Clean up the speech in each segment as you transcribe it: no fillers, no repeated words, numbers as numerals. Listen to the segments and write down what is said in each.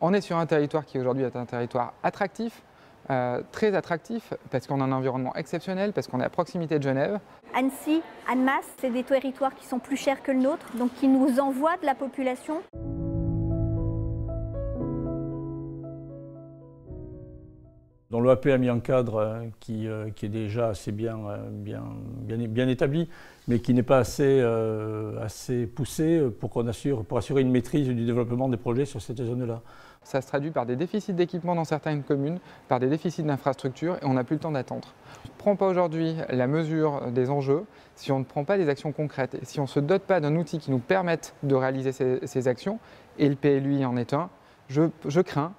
On est sur un territoire qui aujourd'hui est un territoire attractif, très attractif, parce qu'on a un environnement exceptionnel, parce qu'on est à proximité de Genève. Annecy, Annemasse, c'est des territoires qui sont plus chers que le nôtre, donc qui nous envoient de la population. Dont l'OAP a mis un cadre qui est déjà assez bien établi, mais qui n'est pas assez poussé pour assurer une maîtrise du développement des projets sur cette zone-là. Ça se traduit par des déficits d'équipement dans certaines communes, par des déficits d'infrastructures, et on n'a plus le temps d'attendre. Si on ne prend pas aujourd'hui la mesure des enjeux, si on ne prend pas des actions concrètes, et si on ne se dote pas d'un outil qui nous permette de réaliser ces actions, et le PLUI en est un, je crains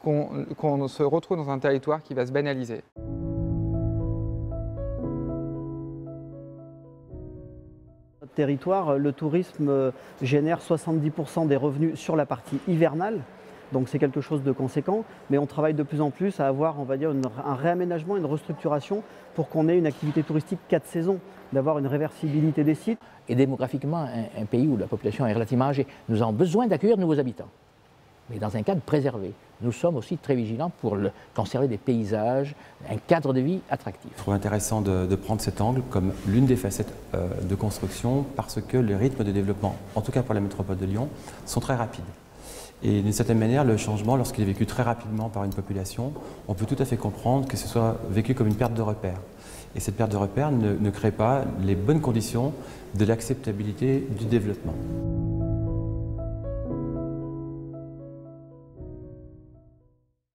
qu'on se retrouve dans un territoire qui va se banaliser. Notre territoire, le tourisme génère 70% des revenus sur la partie hivernale, donc c'est quelque chose de conséquent, mais on travaille de plus en plus à avoir, on va dire, un réaménagement, une restructuration pour qu'on ait une activité touristique 4 saisons, d'avoir une réversibilité des sites. Et démographiquement, un pays où la population est relativement âgée, nous avons besoin d'accueillir de nouveaux habitants, mais dans un cadre préservé. Nous sommes aussi très vigilants pour conserver des paysages, un cadre de vie attractif. Je trouve intéressant de prendre cet angle comme l'une des facettes de construction parce que les rythmes de développement, en tout cas pour la métropole de Lyon, sont très rapides. Et d'une certaine manière, le changement, lorsqu'il est vécu très rapidement par une population, on peut tout à fait comprendre que ce soit vécu comme une perte de repères. Et cette perte de repères ne crée pas les bonnes conditions de l'acceptabilité du développement.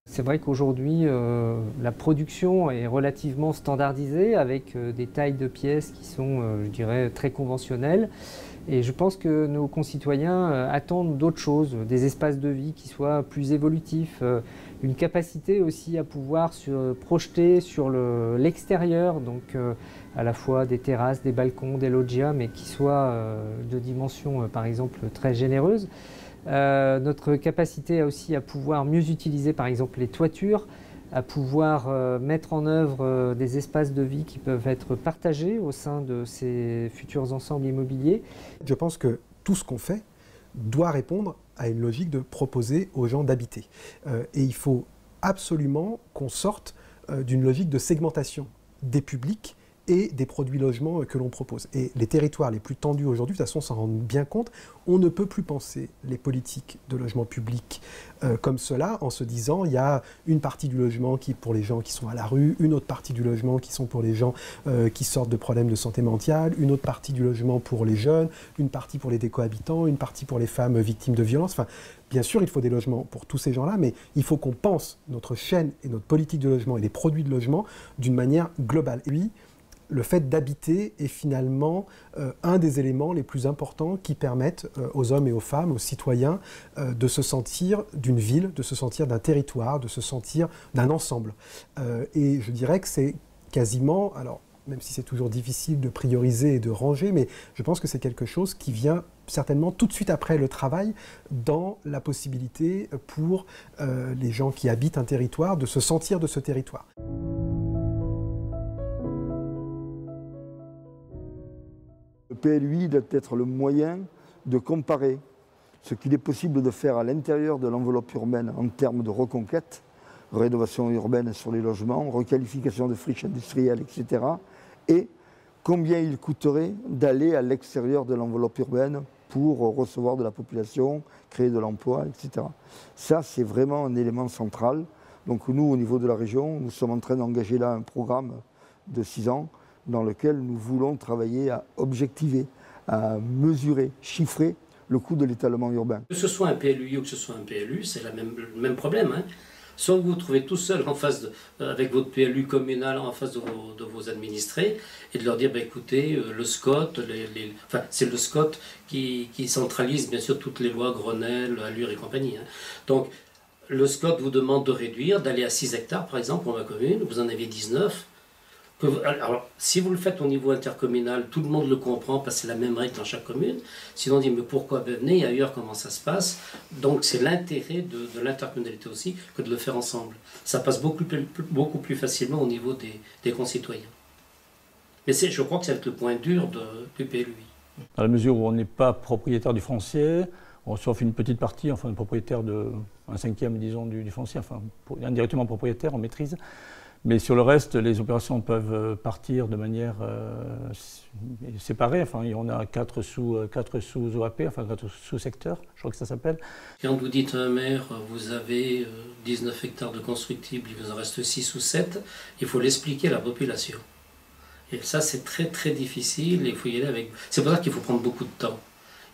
C'est vrai qu'aujourd'hui, la production est relativement standardisée avec des tailles de pièces qui sont, je dirais, très conventionnelles. Et je pense que nos concitoyens attendent d'autres choses, des espaces de vie qui soient plus évolutifs, une capacité aussi à pouvoir se projeter sur l'extérieur, donc à la fois des terrasses, des balcons, des loggias, mais qui soient de dimension, par exemple, très généreuse. Notre capacité aussi à pouvoir mieux utiliser par exemple les toitures, à pouvoir mettre en œuvre des espaces de vie qui peuvent être partagés au sein de ces futurs ensembles immobiliers. Je pense que tout ce qu'on fait doit répondre à une logique de proposer aux gens d'habiter. Et il faut absolument qu'on sorte d'une logique de segmentation des publics et des produits logements que l'on propose. Et les territoires les plus tendus aujourd'hui, de toute façon, s'en rendent bien compte, on ne peut plus penser les politiques de logement public comme cela, en se disant il y a une partie du logement qui est pour les gens qui sont à la rue, une autre partie du logement qui sont pour les gens qui sortent de problèmes de santé mentale, une autre partie du logement pour les jeunes, une partie pour les décohabitants, une partie pour les femmes victimes de violences. Enfin, bien sûr, il faut des logements pour tous ces gens-là, mais il faut qu'on pense notre chaîne et notre politique de logement et les produits de logement d'une manière globale. Et oui, le fait d'habiter est finalement un des éléments les plus importants qui permettent aux hommes et aux femmes, aux citoyens, de se sentir d'une ville, de se sentir d'un territoire, de se sentir d'un ensemble. Et je dirais que c'est quasiment, alors même si c'est toujours difficile de prioriser et de ranger, mais je pense que c'est quelque chose qui vient certainement tout de suite après le travail dans la possibilité pour les gens qui habitent un territoire de se sentir de ce territoire. Le PLUI doit être le moyen de comparer ce qu'il est possible de faire à l'intérieur de l'enveloppe urbaine en termes de reconquête, rénovation urbaine sur les logements, requalification de friches industrielles, etc. Et combien il coûterait d'aller à l'extérieur de l'enveloppe urbaine pour recevoir de la population, créer de l'emploi, etc. Ça, c'est vraiment un élément central. Donc nous, au niveau de la région, nous sommes en train d'engager là un programme de 6 ans dans lequel nous voulons travailler à objectiver, à mesurer, chiffrer le coût de l'étalement urbain. Que ce soit un PLUI ou que ce soit un PLU, c'est le même problème. Hein. Soit vous vous trouvez tout seul en face avec votre PLU communal en face de vos administrés et de leur dire bah, écoutez, le SCOT, c'est le SCOT qui centralise bien sûr toutes les lois Grenelle, Allure et compagnie. Hein. Donc le SCOT vous demande de réduire, d'aller à 6 hectares par exemple pour ma commune, vous en avez 19. Alors, si vous le faites au niveau intercommunal, tout le monde le comprend parce que c'est la même règle dans chaque commune. Sinon, on dit, mais pourquoi venez ailleurs, comment ça se passe? Donc, c'est l'intérêt de l'intercommunalité aussi que de le faire ensemble. Ça passe beaucoup plus facilement au niveau des concitoyens. Mais je crois que c'est le point dur du PLUI. Dans la mesure où on n'est pas propriétaire du foncier, sauf une petite partie, enfin, propriétaire un cinquième, disons, du foncier, enfin, indirectement propriétaire, en maîtrise. Mais sur le reste, les opérations peuvent partir de manière séparée. Enfin, on a 4 sous-OAP, enfin 4 sous-secteurs, je crois que ça s'appelle. Quand vous dites à un maire, vous avez 19 hectares de constructibles, il vous en reste 6 ou 7, il faut l'expliquer à la population. Et ça, c'est très très difficile, il faut y aller avec... C'est pour ça qu'il faut prendre beaucoup de temps.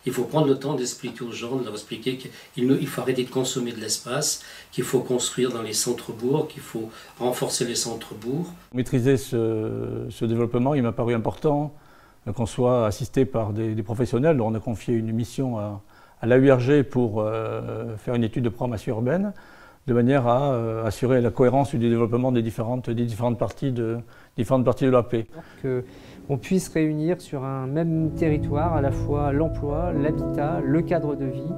Il faut prendre le temps d'expliquer aux gens, de leur expliquer qu'il faut arrêter de consommer de l'espace, qu'il faut construire dans les centres-bourgs, qu'il faut renforcer les centres-bourgs. Maîtriser ce développement, il m'a paru important qu'on soit assisté par des professionnels. On a confié une mission à l'AURG pour faire une étude de programmation urbaine, de manière à assurer la cohérence du développement des différentes parties de l'OAP. Qu'on puisse réunir sur un même territoire à la fois l'emploi, l'habitat, le cadre de vie,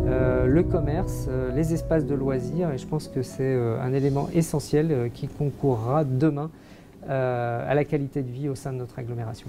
le commerce, les espaces de loisirs. Et je pense que c'est un élément essentiel qui concourra demain à la qualité de vie au sein de notre agglomération.